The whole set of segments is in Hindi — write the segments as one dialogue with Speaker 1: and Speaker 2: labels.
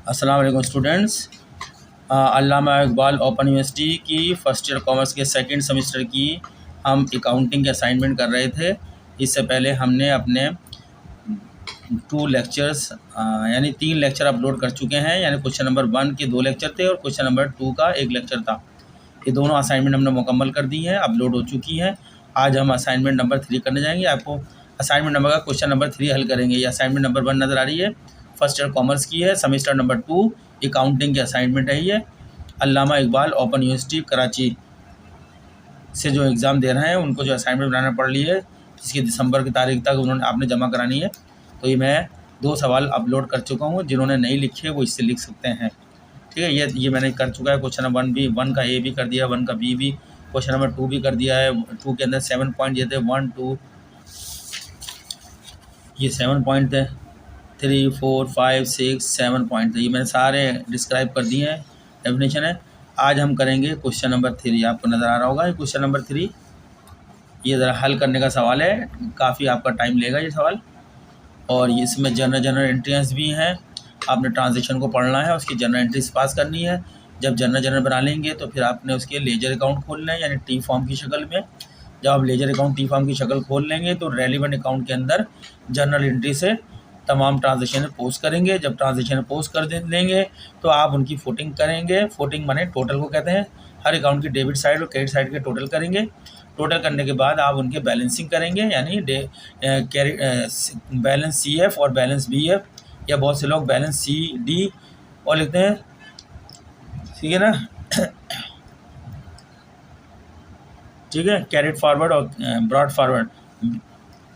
Speaker 1: अस्सलाम वालेकुम स्टूडेंट्स। अल्लामा इकबाल ओपन यूनिवर्सिटी की फ़र्स्ट ईयर कॉमर्स के सेकंड सेमेस्टर की हम अकाउंटिंग के असाइनमेंट कर रहे थे। इससे पहले हमने अपने 2 लेक्चर्स यानी 3 लेक्चर अपलोड कर चुके हैं। यानी क्वेश्चन नंबर 1 के 2 लेक्चर थे और क्वेश्चन नंबर 2 का 1 लेक्चर था। ये दोनों असाइनमेंट हमने मुकम्मल कर दी हैं, अपलोड हो चुकी हैं। आज हम असाइनमेंट नंबर 3 करने जाएंगे। आपको असाइनमेंट नंबर का क्वेश्चन नंबर 3 हल करेंगे। ये असाइनमेंट नंबर 1 नज़र आ रही है, फर्स्ट ईयर कॉमर्स की है, सेमेस्टर नंबर 2 अकाउंटिंग की असाइनमेंट है। ये अल्लामा इकबाल ओपन यूनिवर्सिटी कराची से जो एग्ज़ाम दे रहे हैं उनको जो असाइनमेंट बनाना पड़ रही है, जिसकी दिसंबर की तारीख तक उन्होंने आपने जमा करानी है। तो ये मैं 2 सवाल अपलोड कर चुका हूँ। जिन्होंने नहीं लिखे वो इससे लिख सकते हैं, ठीक है। ये मैंने कर चुका है। क्वेश्चन नंबर 1 का ए भी कर दिया, 1 का बी भी, क्वेश्चन नंबर 2 भी कर दिया है। 2 के अंदर 7 पॉइंट ये थे, 1 2 ये 7 पॉइंट थे, 3 4 5 6 7 पॉइंट थे। ये मैंने सारे डिस्क्राइब कर दिए हैं, डेफिनेशन है। आज हम करेंगे क्वेश्चन नंबर 3। आपको नज़र आ रहा होगा ये क्वेश्चन नंबर 3। ये ज़रा हल करने का सवाल है, काफ़ी आपका टाइम लेगा ये सवाल। और इसमें जनरल एंट्रीज भी हैं। आपने ट्रांजेक्शन को पढ़ना है, उसकी जनरल एंट्रीज पास करनी है। जब जनरल बना लेंगे तो फिर आपने उसके लेजर अकाउंट खोलना है, यानी टी फॉर्म की शक्ल में। जब आप लेजर अकाउंट टी फॉर्म की शक्ल खोल लेंगे तो रेलिवेंट अकाउंट के अंदर जनरल एंट्री से तमाम ट्रांजेक्शन पोस्ट करेंगे। जब ट्रांजेक्शन पोस्ट कर देंगे तो आप उनकी फुटिंग करेंगे। फुटिंग माने टोटल को कहते हैं। हर अकाउंट की डेबिट साइड और क्रेडिट साइड के टोटल करेंगे। टोटल करने के बाद आप उनके बैलेंसिंग करेंगे, यानी बैलेंस सी एफ और बैलेंस बी एफ, या बहुत से लोग बैलेंस सी डी और लिखते हैं, ठीक है ना। ठीक है, कैरिड फॉरवर्ड और brought forward,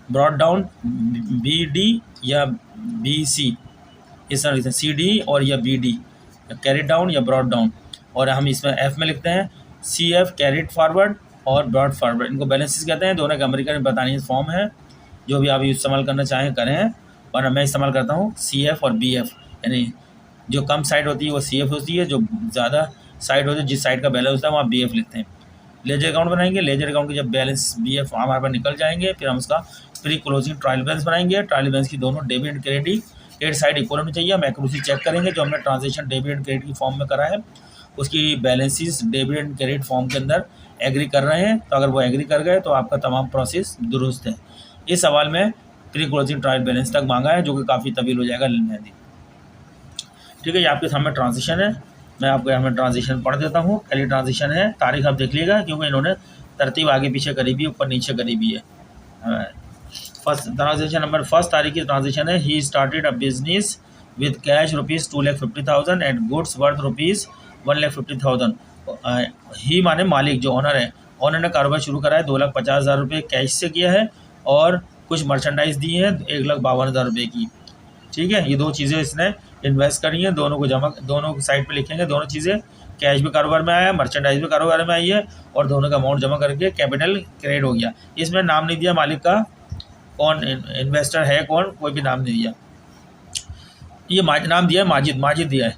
Speaker 1: brought down b d या बी सी, इस तरह लिखते हैं, सी डी और या बी डी, कैरिड डाउन या ब्रॉड डाउन। और हम इसमें एफ में लिखते हैं सी एफ कैरिड फॉरवर्ड और ब्रॉड फॉरवर्ड। इनको बैलेंसेस कहते हैं। दोनों के अमेरिकन में बतानी फॉर्म है। जो भी आप इस्तेमाल करना चाहें करें, वरना मैं इस्तेमाल करता हूँ सी एफ और बी एफ। यानी जो कम साइड होती है वो सी एफ होती है, जो ज़्यादा साइड होती है, जिस साइड का बैलेंस होता है वहाँ बी एफ लिखते हैं। लेजर अकाउंट बनाएंगे। लेजर अकाउंट के जब बैलेंस बी एफ हमारे पास निकल जाएंगे, फिर हम उसका प्री क्लोजिंग ट्रायल बैलेंस बनाएंगे। ट्रायल बैलेंस की दोनों debit and credit side equal होनी चाहिए। हम एक्यूरेसी चेक करेंगे। जो हमने ट्रांजेक्शन डेबिट एंड क्रेडिट की फॉर्म में करा है उसकी balances debit and credit form के अंदर एग्री कर रहे हैं। तो अगर वो एग्री कर गए तो आपका तमाम प्रोसेस दुरुस्त है। इस सवाल में प्री क्लोजिंग ट्रायल बैलेंस तक मांगा है, जो कि काफ़ी तवील हो जाएगा मेहंदी, ठीक है। ये आपके सामने ट्रांजिशन है। मैं आपको यहाँ में ट्रांजिशन पढ़ देता हूँ। पहली ट्रांजिशन है, तारीख आप देख लीजिएगा क्योंकि इन्होंने तरतीब आगे पीछे करी भी, ऊपर नीचे करी भी है। फर्स्ट ट्रांजेक्शन नंबर, फर्स्ट तारीख की ट्रांजेक्शन है। He started a business with cash ₹2,50,000 and goods worth ₹1,50,000। ही माने मालिक, जो ऑनर है, ऑनर ने कारोबार शुरू करा है। ₹2,50,000 कैश से किया है और कुछ मर्चेंडाइज दी है ₹1,52,000 की, ठीक है। ये 2 चीज़ें इसने इन्वेस्ट करी हैं। दोनों को जमा, दोनों साइड पे लिखेंगे। दोनों चीज़ें, कैश भी कारोबार में आया, मर्चेंडाइज भी कारोबार में आई है, और दोनों का अमाउंट जमा करके कैपिटल क्रिएट हो गया। इसमें नाम नहीं दिया मालिक का, कौन इन्वेस्टर है कौन, कोई भी नाम नहीं दिया। ये नाम दिया है माजिद, माजिद दिया है।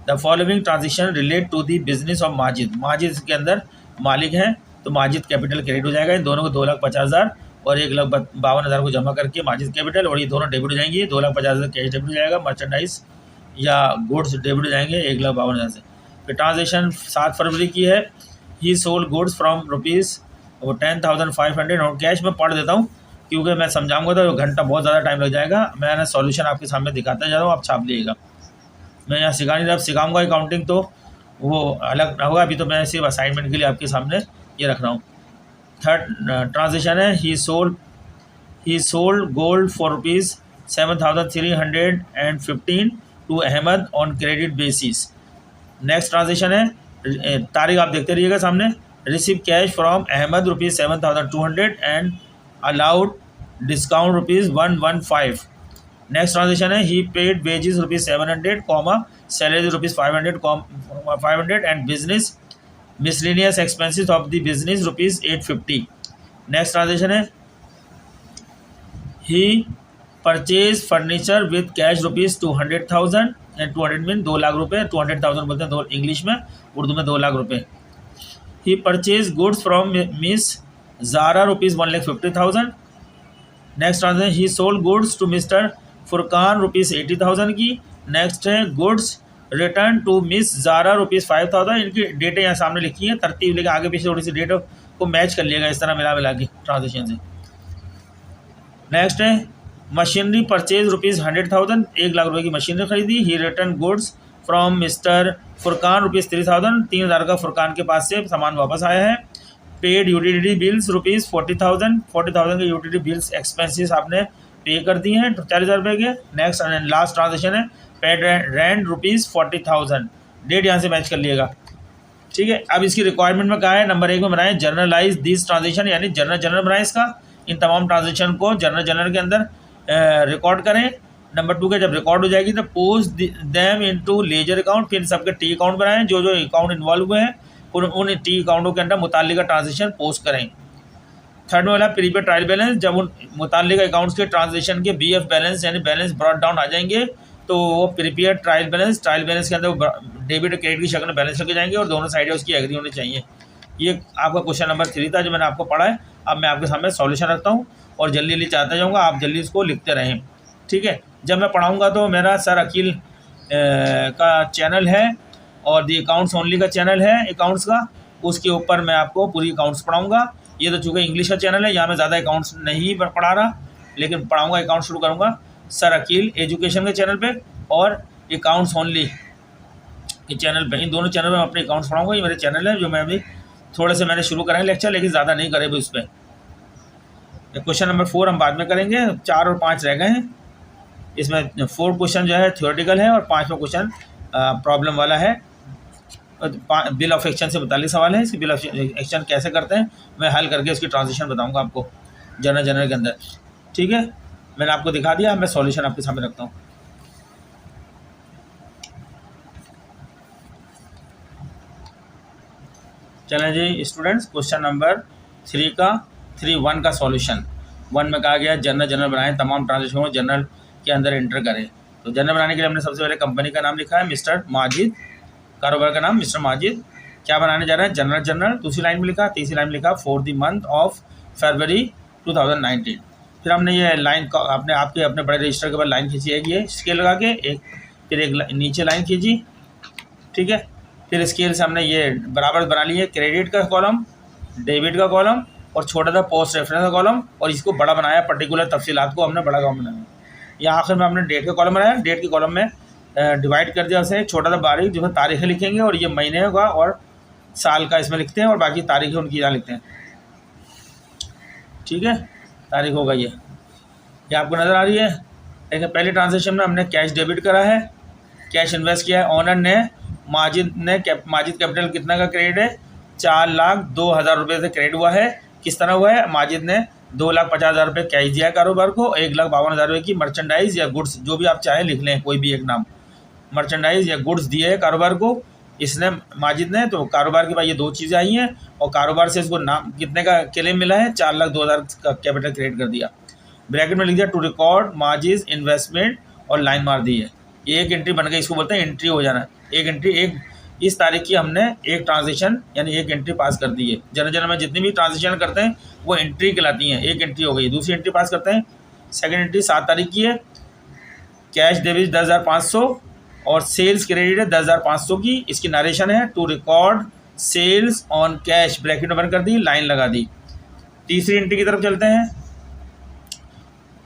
Speaker 1: The following transaction relate to the business of Majid. Majid के अंदर मालिक हैं तो माजिद कैपिटल क्रेडिट हो जाएगा। इन दोनों को 2,50,000 और 1,52,000 को जमा करके माजिद कैपिटल, और ये दोनों डेबिट हो जाएंगी। 2,50,000 कैश डेबिट हो जाएगा, मर्चेंडाइज या गुड्स डेबिट हो जाएंगे 1,52,000 से। फिर ट्रांजेक्शन 7 फरवरी की है। ही सोल्ड गुड्स फ्रॉम ₹10,500 और कैश में पढ़ देता हूँ क्योंकि मैं समझाऊंगा तो घंटा बहुत ज़्यादा टाइम लग जाएगा। मैंने सॉल्यूशन आपके सामने दिखाता जा रहा हूँ, आप छाप लीजिएगा। मैं यहाँ सिखा नहीं रहा, सिखाऊंगा अकाउंटिंग तो वो अलग होगा। अभी तो मैं सिर्फ असाइनमेंट के लिए आपके सामने ये रख रहा हूँ। थर्ड ट्रांजेक्शन है, he sold gold for ₹7,315 to Ahmed on credit basis. Next transaction है, तारीख आप देखते रहिएगा सामने। Receive cash from Ahmed ₹7,200 and allowed discount ₹115। Next transaction है, he paid wages ₹700, salary ₹500 and business miscellaneous expenses of the business ₹850। Next transaction है, he purchase furniture with cash ₹200,000 and 200 mean 2 lakh रुपये, 200,000 बोलते हैं इंग्लिश में, उर्दू में 2 लाख रुपये। He purchase goods from miss Zara ₹1,50,000। Next transaction, he sold goods to mister Furqan ₹80,000 की। नेक्स्ट है, goods return to miss Zara ₹5,000। इनकी डेटें यहाँ सामने लिखी हैं, तरतीब लेके आगे पीछे थोड़ी सी डेट को मैच कर लिएगा इस तरह मिला मिला के ट्रांजेक्शन से। नेक्स्ट है मशीनरी परचेज ₹100,000, 1,00,000 की मशीनरी खरीदी। He return goods from mister Furqan ₹3,000, 3,000 का फुरकान के पास से सामान वापस आया है। पेड यूटिलिटी बिल्स ₹40,000, 40,000 के यूटिलिटी बिल्स एक्सपेंसेस आपने पे कर दिए हैं 40,000 के। नेक्स्ट एंड लास्ट ट्रांजेक्शन है पेड रेंट ₹40,000, डेट यहाँ से मैच कर लिएगा। ठीक है, अब इसकी रिक्वायरमेंट में कहा है नंबर 1 में बनाएं जर्नलाइज दिस ट्रांजेक्शन, यानी जर्नल बनाएं इसका, इन तमाम ट्रांजेक्शन को जर्नल के अंदर रिकॉर्ड करें। नंबर 2 के जब रिकॉर्ड हो जाएगी तो post them into ledger account, फिर सबके टी अकाउंट बनाएं, जो जो अकाउंट इन्वॉल्व हुए हैं उन टी अकाउंटों के अंदर मुतालिका ट्रांजेक्शन पोस्ट करें। थर्ड वाला प्रीपेड ट्रायल बैलेंस, जब उन मुतालिका अकाउंट्स के ट्रांजेक्शन के BF बैलेंस यानी बैलेंस ब्रॉट डाउन आ जाएंगे तो वो प्रीपेड ट्रायल बैलेंस के अंदर डेबिट और क्रेडिट की शक्ल में बैलेंस रखे जाएंगे और दोनों साइडें उसकी एग्री होनी चाहिए। ये आपका क्वेश्चन नंबर 3 था जो मैंने आपको पढ़ा है। अब मैं आपके सामने सॉल्यूशन रखता हूँ और जल्दी जल्दी चाहता जाऊँगा, आप जल्दी इसको लिखते रहें। ठीक है, जब मैं पढ़ाऊँगा तो मेरा सर अकील का चैनल है और दी अकाउंट्स ओनली का चैनल है अकाउंट्स का, उसके ऊपर मैं आपको पूरी अकाउंट्स पढ़ाऊँगा। ये तो चूँकि इंग्लिश का चैनल है, यहाँ मैं ज़्यादा अकाउंट्स नहीं पढ़ा रहा, लेकिन पढ़ाऊँगा अकाउंट शुरू करूँगा सर अकील एजुकेशन के चैनल पे और अकाउंट्स ओनली के चैनल पे। इन दोनों चैनल में मैं अपने अकाउंट्स पढ़ाऊँगा। ये मेरे चैनल है जो मैं अभी थोड़े से मैंने शुरू करें लेक्चर, लेकिन ज़्यादा नहीं करे इस पर। क्वेश्चन नंबर 4 हम बाद में करेंगे, 4 और 5 रह गए हैं। इसमें 4 क्वेश्चन जो है थ्योरेटिकल है और 5वां क्वेश्चन प्रॉब्लम वाला है। बिल ऑफ एक्शन से मुतालिक सवाल है, इसकी बिल ऑफ एक्शन कैसे करते हैं मैं हल करके उसकी ट्रांजिशन बताऊंगा आपको जर्नल के अंदर। ठीक है, मैंने आपको दिखा दिया, मैं सॉल्यूशन आपके सामने रखता हूँ। चलें जी स्टूडेंट्स, क्वेश्चन नंबर 3.1 का सॉल्यूशन। 1 में कहा गया जर्नल बनाएं, तमाम ट्रांजेक्शन को जर्नल के अंदर एंटर करें। तो जर्नल बनाने के लिए हमने सबसे पहले कंपनी का नाम लिखा है मिस्टर माजिद, कारोबार का नाम मिस्टर माजिद। क्या बनाने जा रहे हैं जर्नल। दूसरी लाइन में लिखा, तीसरी लाइन में लिखा for the month of February 2019। फिर हमने ये लाइन अपने बड़े रजिस्टर के बाद लाइन खींची है, ये स्केल लगा के फिर एक नीचे लाइन खींची। ठीक है, फिर स्केल से हमने ये बराबर बना लिए क्रेडिट का कॉलम, डेबिट का कॉलम और छोटा सा पोस्ट रेफरेंस का कॉलम, और इसको बड़ा बनाया, पर्टिकुलर तफसीलात को हमने बड़ा कॉलम बनाया। यहाँ आखिर में हमने डेट का कॉलम बनाया, डेट के कॉलम में डिवाइड कर दिया उसे छोटा सा बारीक, जो है तारीखें लिखेंगे और ये महीने का और साल का इसमें लिखते हैं और बाकी तारीखें उनकी यहाँ लिखते हैं। ठीक है, तारीख होगा ये आपको नज़र आ रही है। लेकिन पहले ट्रांजेक्शन में हमने कैश डेबिट करा है, कैश इन्वेस्ट किया है। ऑनर ने माजिद कैपिटल कितना का क्रेडिट है, 4,02,000 रुपये से क्रेडिट हुआ है। किस तरह हुआ है, माजिद ने 2,50,000 रुपये कैश दिया है कारोबार को, 1,52,000 रुपये की मर्चेंडाइज या गुड्स, जो भी आप चाहें लिख लें कोई भी एक नाम, मर्चेंडाइज या गुड्स दिए है कारोबार को इसने माजिद ने। तो कारोबार के बाद ये 2 चीज़ें आई हैं और कारोबार से इसको नाम कितने का क्लेम मिला है, 4,02,000 का कैपिटल क्रेडिट कर दिया। ब्रैकेट में लिख दिया टू रिकॉर्ड माजिद इन्वेस्टमेंट और लाइन मार दी है। ये एक एंट्री बन गई, इसको बोलते हैं एंट्री हो जाना। एक एंट्री, एक इस तारीख की हमने एक ट्रांजेक्शन यानी एक एंट्री पास कर दी है। जर्नल में जितनी भी ट्रांजेक्शन करते हैं वो एंट्री कहलाती हैं, एक एंट्री हो गई। दूसरी एंट्री पास करते हैं, सेकंड एंट्री 7 तारीख की है, कैश डेबिट 10,500 और सेल्स क्रेडिट है 10,500 की। इसकी नरेशन है to record sales on cash, bracket में बंद कर दी, लाइन लगा दी। तीसरी एंट्री की तरफ चलते हैं,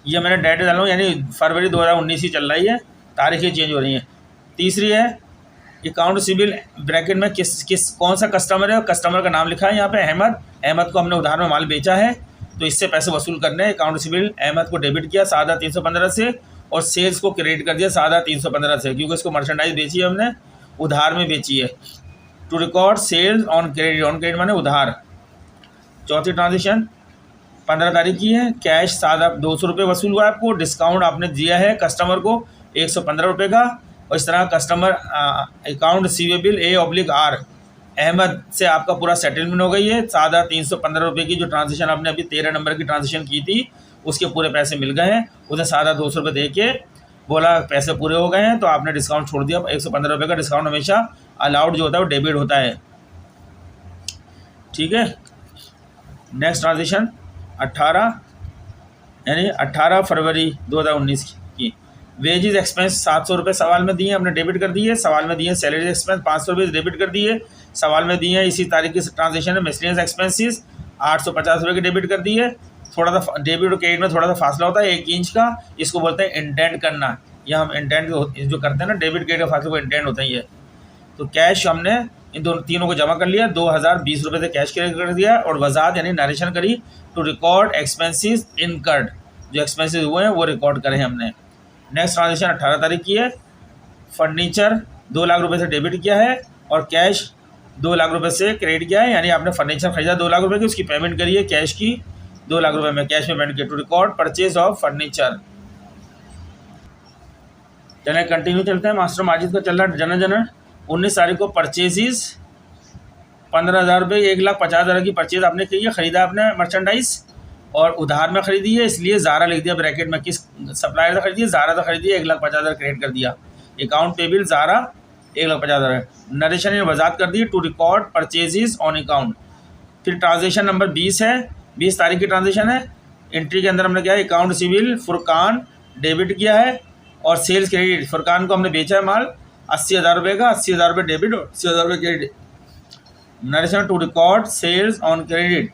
Speaker 1: ये मैंने डेट डाला हूँ यानी फरवरी 2019 ही चल रही है, तारीखें चेंज हो रही हैं। तीसरी है अकाउंट सिबिल, ब्रैकेट में कौन सा कस्टमर है, कस्टमर का नाम लिखा है यहाँ पे अहमद को हमने उधार में माल बेचा है तो इससे पैसे वसूल करने। अकाउंट सिबिल अहमद को डेबिट किया 7,315 से और सेल्स को क्रेडिट कर दिया 7,315 से, क्योंकि इसको मर्चेंडाइज बेची है हमने, उधार में बेची है। To record sales on credit माने उधार। चौथी ट्रांजेक्शन 15 तारीख की है, कैश 200 रुपये वसूल हुआ आपको, डिस्काउंट आपने दिया है कस्टमर को 115 रुपये का। और इस तरह customer account receivable A/R Ahmad से आपका पूरा सेटलमेंट हो गई है। 7,315 रुपये की जो ट्रांजेक्शन आपने अभी 13 नंबर की ट्रांजेक्शन की थी उसके पूरे पैसे मिल गए हैं। उसे 7,200 रुपये दे के बोला पैसे पूरे हो गए हैं तो आपने डिस्काउंट छोड़ दिया। 115 रुपये का डिस्काउंट हमेशा अलाउड जो होता है वो डेबिट होता है। ठीक है, नेक्स्ट ट्रांजेक्शन 18 यानी 18 फरवरी 2019 की। वेजेज एक्सपेंस 700 रुपये सवाल में दिए, हमने डेबिट कर दिए। सवाल में दिए सैलरी एक्सपेंस 500 रुपये डेबिट कर दिए। सवाल में दिए इसी तारीख की ट्रांजेक्शन है मिसलेनियस एक्सपेंसिस 850 रुपये के डेबिट कर दिए। थोड़ा सा डेबिट और क्रेडिट में थोड़ा सा फासला होता है 1 इंच का, इसको बोलते हैं इंडेंट करना। यह हम इंडेंट जो करते हैं ना, डेबिट क्रेडिट का फासले को इंडेंट होता है ये। तो कैश हमने इन दोनों तीनों को जमा कर लिया, 2020 रुपये से कैश क्रेडिट कर दिया और वजाहत यानी नरेशन करी टू रिकॉर्ड एक्सपेंसिस इनकर्ड, जो एक्सपेंसिस हुए हैं वो रिकॉर्ड करें हमने। नेक्स्ट ट्रांजेक्शन 18 तारीख की है। फर्नीचर 2 लाख रुपये से डेबिट किया है और कैश 2 लाख रुपये से क्रेडिट किया है, यानी आपने फर्नीचर खरीदा 2 लाख रुपये की, उसकी पेमेंट करी है कैश की 2 लाख रुपये में कैश में पेमेंट किया to record purchase of furniture. चले कंटिन्यू चलते हैं। मास्टर माजिद का चल रहा है जनरल 19 तारीख को परचेजिज 15,000 रुपये 1,50,000 की परचेज आपने की है, ख़रीदा आपने मर्चेंडाइज और उधार में ख़रीदी है, इसलिए ज़ारा लिख दिया ब्रैकेट में। किस सप्लायर से खरीदी है? ज़ारा से खरीदी है, 1,50,000 क्रेडिट कर दिया। Account payable Zaara 1,50,000। नरेशन ने वजाहत कर दी टू रिकॉर्ड परचेजिज ऑन अकाउंट। फिर ट्रांजेक्शन नंबर 20 है, 20 तारीख की ट्रांजेक्शन है। एंट्री के अंदर हमने क्या है, अकाउंट सिविल फुरकान डेबिट किया है और सेल्स क्रेडिट फुरकान को हमने बेचा है माल 80,000 रुपये का, 80,000 रुपये डेबिट और 80,000 रुपये credit. Narration to record sales on credit.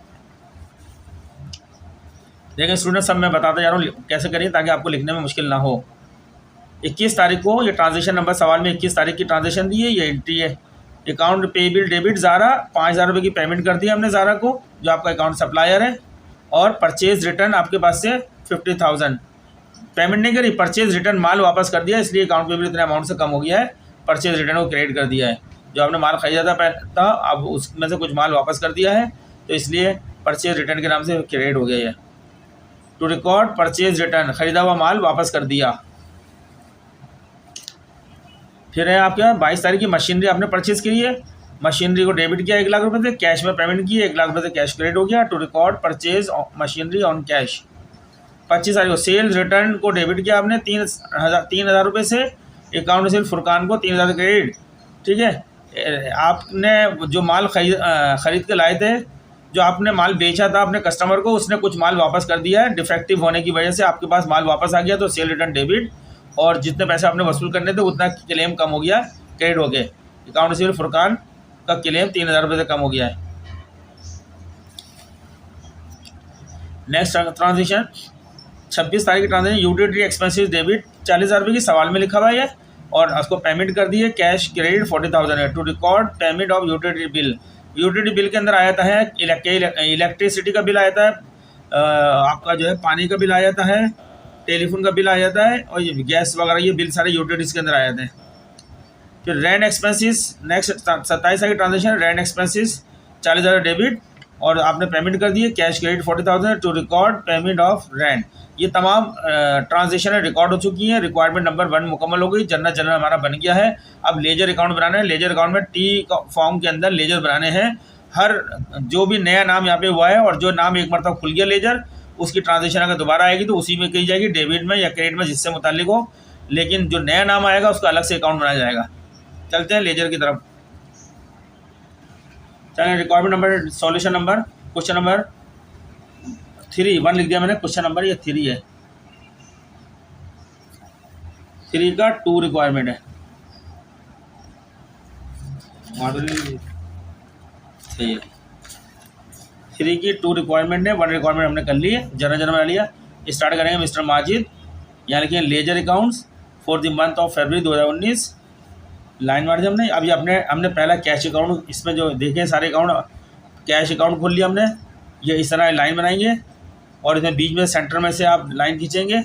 Speaker 1: देखिए स्टूडेंट, सब मैं बताता जा रहा हूँ कैसे करिए ताकि आपको लिखने में मुश्किल ना हो। 21 तारीख को ये ट्रांजेक्शन नंबर सवाल में 21 तारीख की ट्रांजेक्शन दी है, ये एंट्री है। अकाउंट पेबिल डेबिट ज़ारा 5,000 रुपये की पेमेंट कर दी हमने ज़ारा को, जो आपका अकाउंट सप्लायर है। और परचेज रिटर्न आपके पास से 50,000 पेमेंट नहीं करी, परचेज रिटर्न माल वापस कर दिया, इसलिए अकाउंट पेबिल इतने अमाउंट से कम हो गया है, परचेज रिटर्न को क्रेडिट कर दिया है। जो आपने माल खरीदा था अब उसमें से कुछ माल वापस कर दिया है, तो इसलिए परचेज रिटर्न के नाम से क्रेडिट हो गया है। टू रिकॉर्ड परचेज रिटर्न, ख़रीदा हुआ माल वापस कर दिया। फिर है आपके 22 तारीख की मशीनरी आपने परचेज़ की है, मशीनरी को डेबिट किया 1 लाख रुपये से, कैश में पेमेंट की 1 लाख रुपये से कैश क्रेडिट हो गया। To record purchase machinery on cash. 25 तारीख को सेल्स रिटर्न को डेबिट किया आपने 3,000 रुपये से, अकाउंट सिर्फ फुरकान को 3,000 क्रेडिट। ठीक है, आपने जो माल खरीद के लाए थे, जो आपने माल बेचा था अपने कस्टमर को, उसने कुछ माल वापस कर दिया है, डिफेक्टिव होने की वजह से आपके पास माल वापस आ गया, तो सेल रिटर्न डेबिट और जितने पैसे आपने वसूल करने थे उतना क्लेम कम हो गया, क्रेडिट हो गए। अकाउंट सिर्फ फुरकान का क्लेम 3,000 रुपये से कम हो गया है। नेक्स्ट ट्रांजेक्शन 26 तारीख की ट्रांजेक्शन यूटिलिटी एक्सपेंसिस डेबिट 40,000 रुपये की सवाल में लिखा हुआ है और उसको पेमेंट कर दी है, कैश क्रेडिट 40,000 है। To record payment of utility bill. Utility bill के अंदर आ जाता है इलेक्ट्रिसिटी का बिल आ जाता है, आपका जो है पानी का बिल आ जाता है, टेलीफोन का बिल आ जाता है और ये गैस वगैरह ये बिल सारे यूटिलिटीज़ के अंदर आ जाते हैं। फिर रेंट एक्सपेंसिस नेक्स्ट 27 की ट्रांजेक्शन, रेंट एक्सपेंसिस 40,000 डेबिट और आपने पेमेंट कर दी है, cash credit 40,000 to record payment of rent. ये तमाम ट्रांजेक्शन रिकॉर्ड हो चुकी हैं। रिक्वायरमेंट नंबर 1 मुकम्मल हो गई, जनरल हमारा बन गया है। अब लेजर अकाउंट बनाना है। लेजर अकाउंट में टी फॉर्म के अंदर लेजर बनाने हैं। हर जो भी नया नाम यहाँ पे हुआ है और जो नाम एक मरतबा खुल गया लेजर, उसकी ट्रांजेक्शन अगर दोबारा आएगी तो उसी में कही जाएगी, डेबिट में या क्रेडिट में, जिससे मुताल्लिक हो। लेकिन जो नया नाम आएगा उसका अलग से अकाउंट बनाया जाएगा। चलते हैं लेजर की तरफ। चलें, requirement number solution number question number 3 1 लिख दिया मैंने, क्वेश्चन नंबर ये 3 है, 3 का 2 रिक्वायरमेंट है। सही है, 3 की 2 रिक्वायरमेंट है, 1 रिक्वायरमेंट हमने कर ली है, जनरल बना लिया। स्टार्ट करेंगे मिस्टर माजिद, यहाँ लिखिए ledger accounts for the month of February 2019, line मार दी हमने। अभी हमने पहला कैश अकाउंट, इसमें जो देखें सारे अकाउंट, कैश अकाउंट खोल लिया हमने। ये इस तरह लाइन बनाएंगे और इसमें बीच में सेंटर में से आप लाइन खींचेंगे,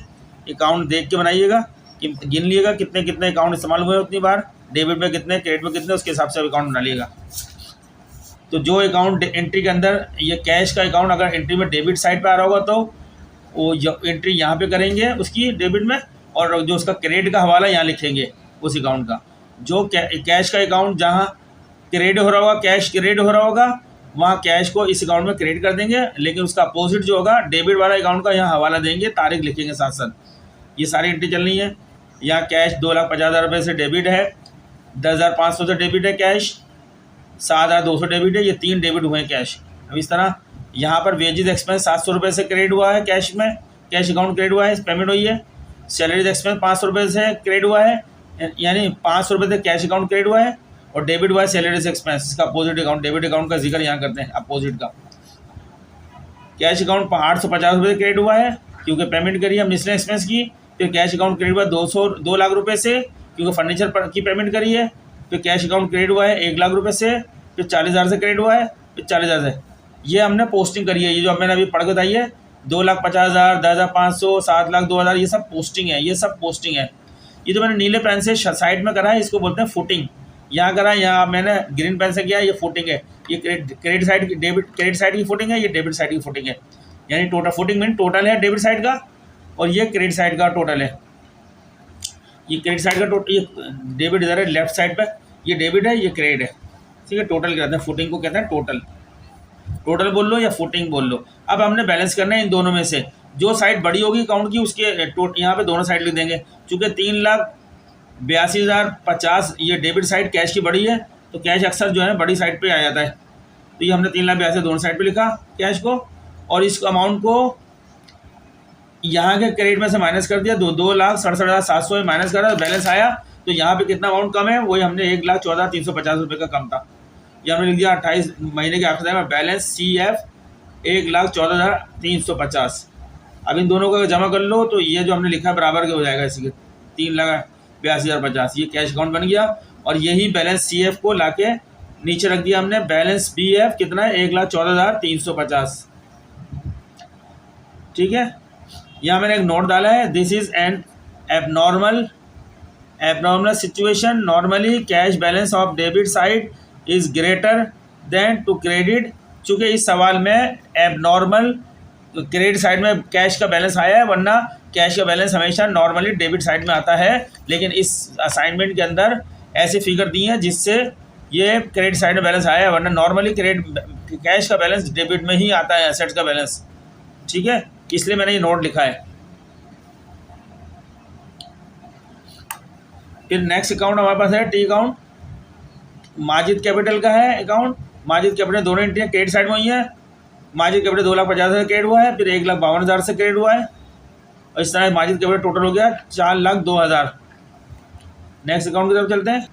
Speaker 1: अकाउंट देख के बनाइएगा, गिन लीजिएगा कितने कितने अकाउंट इस्तेमाल हुए उतनी बार, डेबिट में कितने, क्रेडिट में कितने, उसके हिसाब से अकाउंट बना लीजिएगा। तो जो अकाउंट एंट्री के अंदर ये कैश का अकाउंट अगर एंट्री में डेबिट साइड पे आ रहा होगा तो वो एंट्री यहाँ पे करेंगे उसकी डेबिट में, और जो उसका क्रेडिट का हवाला यहाँ लिखेंगे उस अकाउंट का। जो कैश का अकाउंट जहाँ क्रेडिट हो रहा होगा, कैश क्रेडिट हो रहा होगा, वहाँ कैश को इस अकाउंट में क्रेडिट कर देंगे, लेकिन उसका अपोजिट जो होगा डेबिट वाला अकाउंट का यहाँ हवाला देंगे, तारीख लिखेंगे साथ साथ। ये सारी एंट्री चलनी है। यहाँ कैश 2,50,000 रुपये से डेबिट है, 10,500 से डेबिट है कैश, 7,200 डेबिट है, ये 3 डेबिट हुए हैं कैश। अब इस तरह यहाँ पर वेजेज एक्सपेंस 700 रुपये से क्रेडिट हुआ है कैश में, कैश अकाउंट क्रेडिट हुआ है, पेमेंट हुई है। सैलरीज एक्सपेंस 500 रुपये से क्रेडिट हुआ है, यानी 500 रुपये से कैश अकाउंट क्रेडिट हुआ है, और डेबिट हुआ है सैलरीज एक्सपेंस। इसका अपोजिट अकाउंट, डेबिट अकाउंट का जिक्र यहाँ करते हैं, अपोजिट का। कैश अकाउंट 850 रुपये से क्रेडिट हुआ है क्योंकि पेमेंट करी है मिसलेनियस एक्सपेंस की। फिर कैश अकाउंट क्रेडिट हुआ 2 लाख रुपये से क्योंकि फर्नीचर पर की पेमेंट करी है। फिर कैश अकाउंट क्रेडिट हुआ है 1 लाख रुपये से, फिर 40,000 से क्रेडिट हुआ है, फिर 40,000 से। ये हमने पोस्टिंग करी है, ये जो मैंने अभी पढ़ के बताई है, 2,50,000, 10,500, 7,00,000, 2,000, ये सब पोस्टिंग है, ये सब पोस्टिंग है। ये जो मैंने नीले पेन से साइड में करा है इसको बोलते हैं फुटिंग। यहाँ करा है, यहाँ मैंने ग्रीन पेन से किया, ये फुटिंग है। ये क्रेडिट साइड की, डेबिट क्रेडिट साइड की फुटिंग है, ये डेबिट साइड की फुटिंग है। यानी टोटल फुटिंग मीन टोटल है डेबिट साइड का, और ये क्रेडिट साइड का टोटल है। ये क्रेडिट साइड का टोटल, ये डेबिट इधर है लेफ्ट साइड पे, ये डेबिट है, ये क्रेडिट है, ठीक है। टोटल कहते हैं, फुटिंग को कहते हैं टोटल। टोटल बोल लो या फुटिंग बोल लो। अब हमने बैलेंस करना है इन दोनों में से, जो साइड बड़ी होगी अकाउंट की उसके यहाँ पे दोनों साइड लिख देंगे। चूँकि 3,82,050 ये डेबिट साइड कैश की बड़ी है, तो कैश अक्सर जो है बड़ी साइड पे आ जाता है। तो ये हमने 3,82,000 दोनों साइड पे लिखा कैश को, और इस अमाउंट को यहाँ के क्रेडिट में से माइनस कर दिया, 2,67,700 में माइनस करा, बैलेंस आया। तो यहाँ पे कितना अमाउंट कम है, वही हमने 1,14,350 रुपये का कम था। ये हमने लिख दिया 28 महीने के आखिर में बैलेंस CF 1,14,350। अब इन दोनों को जमा कर लो तो ये जो हमने लिखा है बराबर के हो जाएगा इसी के, 3,82,050। ये कैश अकाउंट बन गया, और यही बैलेंस CF को लाके नीचे रख दिया हमने। बैलेंस BF कितना है, 1,14,350, ठीक है। यहाँ मैंने एक नोट डाला है, this is an abnormal situation, normally cash balance of debit side is greater than to credit. चूँकि इस सवाल में एबनॉर्मल क्रेडिट साइड में कैश का बैलेंस आया है, वरना कैश का बैलेंस हमेशा नॉर्मली डेबिट साइड में आता है। लेकिन इस असाइनमेंट के अंदर ऐसी फिगर दी है जिससे ये क्रेडिट साइड में बैलेंस आया है, वरना नॉर्मली कैश का बैलेंस डेबिट में ही आता है, एसेट्स का बैलेंस, ठीक है। इसलिए मैंने ये नोट लिखा है। फिर नेक्स्ट अकाउंट हमारे पास है टी अकाउंट, माजिद कैपिटल का है अकाउंट। माजिद कैपिटल दोनों एंट्रियाँ क्रेडिट साइड में हुई हैं। माजिद कैपिटल 2,50,000 से क्रेडिट हुआ है, फिर 1,52,000 से क्रेडिट हुआ है, और इस तरह माजिद कैपिटल टोटल हो गया 4,02,000। नेक्स्ट अकाउंट की तरफ चलते हैं।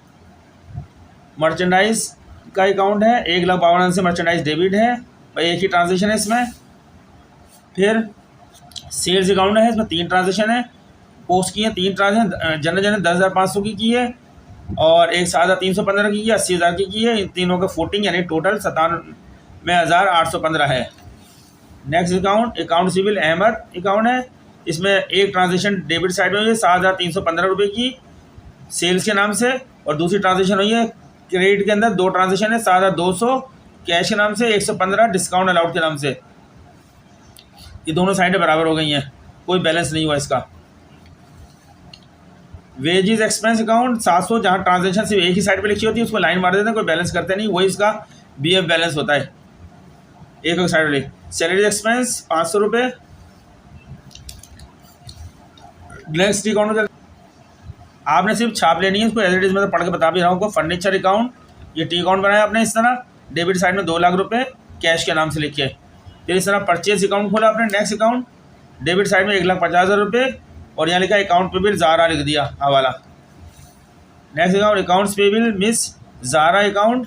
Speaker 1: मर्चेंडाइज का अकाउंट है, 1,52,000 से मर्चेंडाइज डेबिट है, भाई एक ही ट्रांजेक्शन है इसमें। फिर सेल्स अकाउंट है, इसमें 3 ट्रांजेक्शन है, पोस्ट की है 3 ट्रांजेक्शन। जनरल 10,500 की है, और एक 7,315 की है, 80,000 की है। इन तीनों का फुटिंग यानी टोटल 97,815 है। नेक्स्ट अकाउंट सिविल अहमद अकाउंट है, इसमें एक ट्रांजेक्शन डेबिट साइड में हुई है 7,315 रुपये की सेल्स के नाम से, और दूसरी ट्रांजेक्शन हुई है क्रेडिट के अंदर 2 ट्रांजेक्शन है 7,200 कैश के नाम से, 115 डिस्काउंट अलाउड के नाम से। ये दोनों साइडें बराबर हो गई हैं, कोई बैलेंस नहीं हुआ इसका। वेजेस एक्सपेंस अकाउंट 700, जहाँ ट्रांजेक्शन सिर्फ एक ही साइड पे लिखी होती है उसको लाइन मार देते हैं, कोई बैलेंस करते नहीं, वही इसका BF बैलेंस होता है, एक साइड वाली। सैलरी एक्सपेंस 500 रुपये। नेक्स्ट अकाउंट आपने सिर्फ छाप लेनी है इसको, एज इट इज मैं पढ़ के बता भी रहा हूँ आपको। फर्नीचर अकाउंट, ये टी अकाउंट बनाया आपने इस तरह, डेबिट साइड में 2 लाख रुपये कैश के नाम से लिखे। फिर इस तरह परचेज अकाउंट खोला आपने, नेक्स्ट अकाउंट, डेबिट साइड में 1,50,000 रुपये, और यहाँ लिखा अकाउंट पेबल ज़ारा लिख दिया हवाला। Next accounts payable miss Zara account,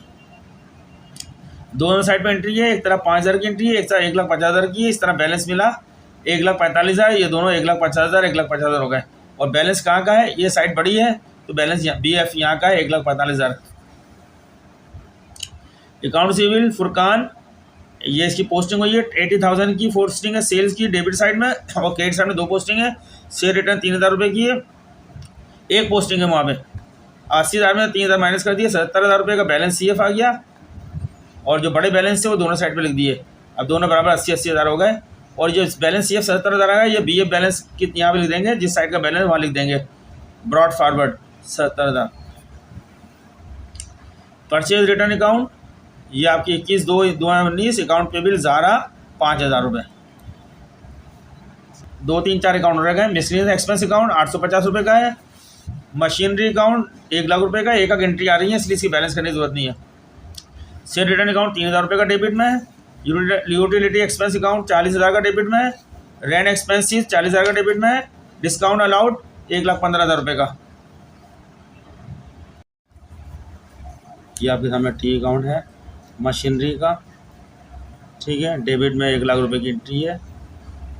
Speaker 1: दोनों साइड पे एंट्री है, एक तरफ 5,000 की एंट्री है, एक तरफ 1,50,000 की है। इस तरह बैलेंस मिला 1,45,000, ये दोनों 1,50,000 1,50,000 हो गए। और बैलेंस कहाँ का है, ये साइड बड़ी है तो बैलेंस BF यहाँ का है 1,45,000। अकाउंट सिविल फुरकान, ये इसकी पोस्टिंग हुई है 80,000 की पोस्टिंग है सेल्स की डेबिट साइड में, और क्रेडिट साइड में 2 पोस्टिंग है। शेयर रिटर्न 3,000 रुपये की है, एक पोस्टिंग है वहाँ पे। 80,000 में 3,000 माइनस कर दिए, 77,000 रुपये का बैलेंस CF आ गया, और जो बड़े बैलेंस थे वो दोनों साइड पे लिख दिए। अब दोनों बराबर 80,000 हो गए, और जो बैलेंस CF 77,000 आएगा, ये BF बैलेंस यहाँ पे लिख देंगे, जिस साइड का बैलेंस वहाँ लिख देंगे brought forward 77,000। Purchase return account, ये आपकी 21/2/2019 अकाउंट पेबल ज़ारा 5,000 रुपये। 2, 3, 4 अकाउंट रह गए। मिसलेनियस एक्सपेंस अकाउंट 850 रुपये का है। मशीनरी अकाउंट 1 लाख रुपये का, एक एंट्री आ रही है इसलिए इसकी बैलेंस करने की जरूरत नहीं है। शेयर रिटर्न अकाउंट 3,000 रुपये का डेबिट में है। यूटिलिटी एक्सपेंस अकाउंट 40,000 का डेबिट में है। रेंट एक्सपेंसिस 40,000 का डेबिट में है। डिस्काउंट अलाउड 1,15,000 रुपये का। ये आपके सामने टी अकाउंट है मशीनरी का, ठीक है। डेबिट में 1,00,000 रुपये की एंट्री है,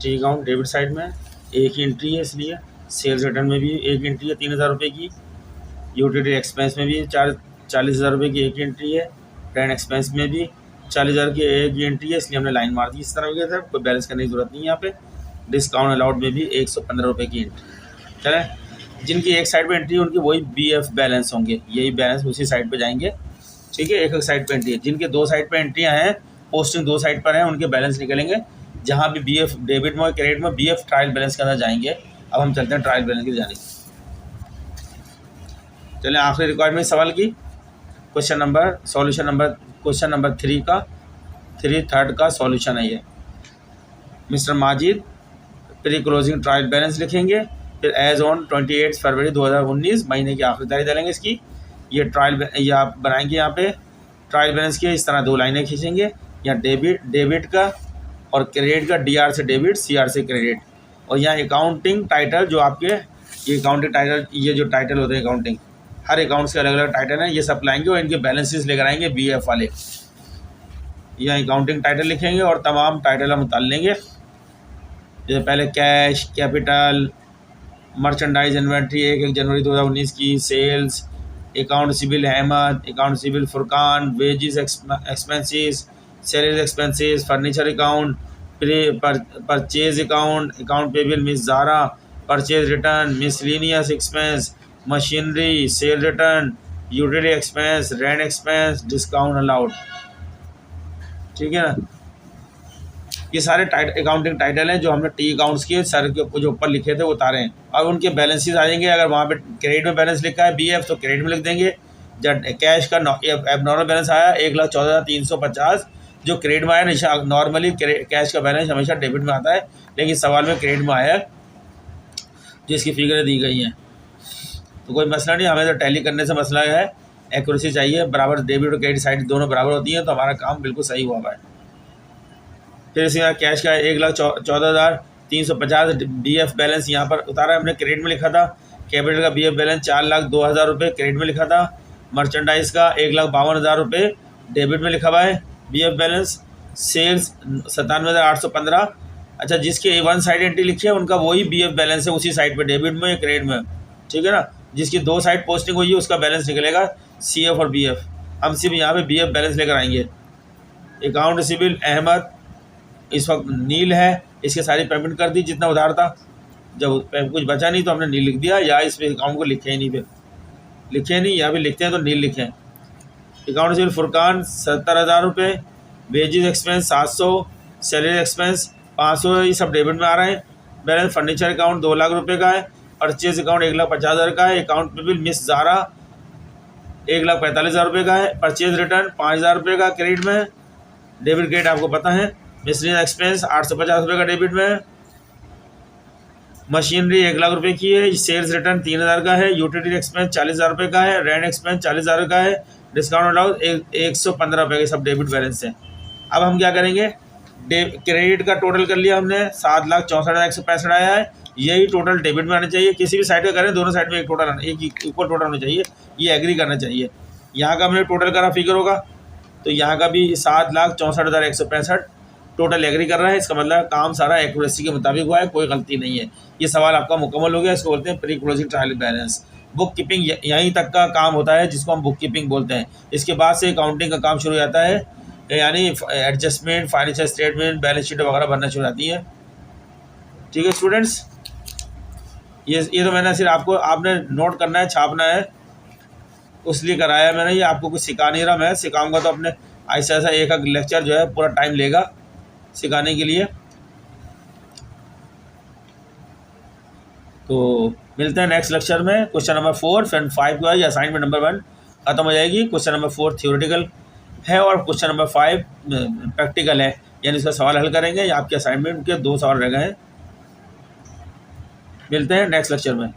Speaker 1: टी अकाउंट डेबिट साइड में एक ही एंट्री है, इसलिए सेल्स रिटर्न में भी एक एंट्री है 3,000 रुपये की, यूटिलिटी एक्सपेंस में भी 40,000 रुपये की एक एंट्री है, रेंट एक्सपेंस में भी 40,000 की एक ही एंट्री है, इसलिए हमने लाइन मार दी इस तरह के सर, कोई बैलेंस करने की जरूरत नहीं है यहाँ पे। डिस्काउंट अलाउड में भी 115 रुपये की एंट्री। चलें, जिनकी एक साइड पे एंट्री है उनकी वही BF बैलेंस होंगे, यही बैलेंस उसी साइड पे जाएंगे, ठीक है। एक एक साइड पे एंट्री है, जिनके दो साइड पे एंट्रियाँ हैं, पोस्टिंग दो साइड पर है, उनके बैलेंस निकलेंगे जहाँ भी BF डेबिट में क्रेडिट में BF ट्रायल बैलेंस के अंदर जाएंगे। अब हम चलते हैं ट्रायल बैलेंस की जाने। चलें, आखिरी रिक्वायरमेंट सवाल की क्वेश्चन नंबर 3 का 3 का सॉल्यूशन है ये। Mister Majid pre closing trial balance लिखेंगे, फिर एज ऑन 28 फरवरी 2019 महीने की आखिरी तारीख डालेंगे इसकी। ये ये आप बनाएंगे यहाँ पे ट्रायल बैलेंस के, इस तरह दो लाइनें खींचेंगे, यहाँ डेबिट का और क्रेडिट का, DR से डेबिट, CR से क्रेडिट, और यहाँ अकाउंटिंग टाइटल जो आपके ये अकाउंटिंग टाइटल, ये जो टाइटल होते हैं अकाउंटिंग, हर अकाउंट्स के अलग अलग टाइटल हैं, ये सब लाएंगे और इनके बैलेंसेस लेकर आएंगे BF वाले। यहाँ अकाउंटिंग टाइटल लिखेंगे और तमाम टाइटल हम उतार लेंगे, जैसे पहले कैश, कैपिटल, मर्चेंडाइज इन्वेंट्री 1 जनवरी 2019 की, सेल्स, अकाउंट सिविल अहमद, अकाउंट सिविल Furqan, wages expenses, salary expenses, furniture account, purchase account, account payable miss Zara, purchase return, miscellaneous expense, machinery, sale return, utility expense, rent expense, discount allowed, ठीक है ना। ये सारे अकाउंटिंग टाइटल हैं जो हमने टी अकाउंट्स के सर के जो ऊपर लिखे थे वो उतारे हैं। अब उनके बैलेंसेस आ जाएंगे, अगर वहाँ पे क्रेडिट में बैलेंस लिखा है BF तो क्रेडिट में लिख देंगे। जब कैश का एबनॉर्मल बैलेंस आया 1,14,350 जो क्रेडिट में आया, नॉर्मली कैश का बैलेंस हमेशा डेबिट में आता है, लेकिन सवाल में क्रेडिट में आया जिसकी फिगरें दी गई हैं, तो कोई मसला नहीं। हमें तो टैली करने से मसला है, एक्यूरेसी चाहिए, बराबर डेबिट और क्रेडिट साइड दोनों बराबर होती हैं, तो हमारा काम बिल्कुल सही हुआ है। फिर इसी कैश का 1,14,350 BF बैलेंस यहाँ पर उतारा है हमने, क्रेडिट में लिखा था। कैपिटल का BF बैलेंस 4,02,000 रुपये क्रेडिट में लिखा था। मर्चेंडाइज का 1,52,000 रुपये डेबिट में लिखा हुआ है BF बैलेंस। सेल्स 97,815। अच्छा, जिसके वन साइड एंट्री लिखी है उनका वही BF बैलेंस है उसी साइड पे, डेबिट में या क्रेडिट में, ठीक है ना। जिसकी दो साइड पोस्टिंग हुई है उसका बैलेंस निकलेगा CF और BF। हम सिर्फ यहाँ पे BF बैलेंस लेकर आएंगे। अकाउंट सिविल अहमद इस वक्त नील है, इसके सारी पेमेंट कर दी जितना उधार था, जब कुछ बचा नहीं तो हमने नील लिख दिया, या इस अकाउंट को लिखे ही नहीं, फिर लिखे नहीं, या फिर लिखते हैं तो नील लिखें। अकाउंट सिविल फुरकान 70,000 रुपये, वेजेस एक्सपेंस 700, सैलरी एक्सपेंस 500, ये सब डेबिट में आ रहे हैं। बैलेंस फर्नीचर अकाउंट 2 लाख रुपये का है। परचेज अकाउंट 1,50,000 का है। अकाउंट पेबल मिस ज़ारा 1,45,000 रुपये का है। परचेज रिटर्न 5,000 रुपये का क्रेडिट में है। डेबिट क्रेडिट आपको पता है। मिसलिनियस एक्सपेंस 850 रुपये का डेबिट में है। मशीनरी 1,00,000 रुपये की है। सेल्स रिटर्न 3,000 का है। यूटिलिटी एक्सपेंस 40,000 रुपये का है। रेंट एक्सपेंस 40,000 का है। डिस्काउंट अलाउड 115 रुपये के सब डेबिट बैलेंस है। अब हम क्या करेंगे, क्रेडिट का टोटल कर लिया हमने, 7,64,165 आया है। यही टोटल डेबिट में आना चाहिए। किसी भी साइड का करें, दोनों साइड में एक टोटल एक इक्वल टोटल होना चाहिए, ये एग्री करना चाहिए। यहाँ का हमने टोटल करा फिगर होगा, तो यहाँ का भी 7,64,165 टोटल एग्री कर रहा है। इसका मतलब काम सारा एक्यूरेसी के मुताबिक हुआ है, कोई गलती नहीं है। ये सवाल आपका मुकम्मल हो गया। इसको बोलते हैं pre closing trial balance. Book keeping यहीं तक का काम होता है जिसको हम बुक कीपिंग बोलते हैं। इसके बाद से अकाउंटिंग का काम शुरू हो जाता है, यानी adjustment, financial statement, balance sheet वगैरह बनना शुरू होती है। ठीक है स्टूडेंट्स, ये तो मैंने सिर्फ आपने नोट करना है, छापना है, उसलिए कराया मैंने। ये आपको कुछ सिखा नहीं रहा, मैं सिखाऊंगा तो अपने ऐसा एक लेक्चर जो है पूरा टाइम लेगा सिखाने के लिए। तो मिलते हैं नेक्स्ट लेक्चर में। क्वेश्चन नंबर 4 फिर 5 का ये असाइनमेंट नंबर 1 खत्म हो जाएगी। क्वेश्चन नंबर 4 थ्योरेटिकल है और क्वेश्चन नंबर 5 प्रैक्टिकल है, यानी इसका सवाल हल करेंगे। या आपके असाइनमेंट के 2 सवाल रह गए हैं। मिलते हैं नेक्स्ट लेक्चर में।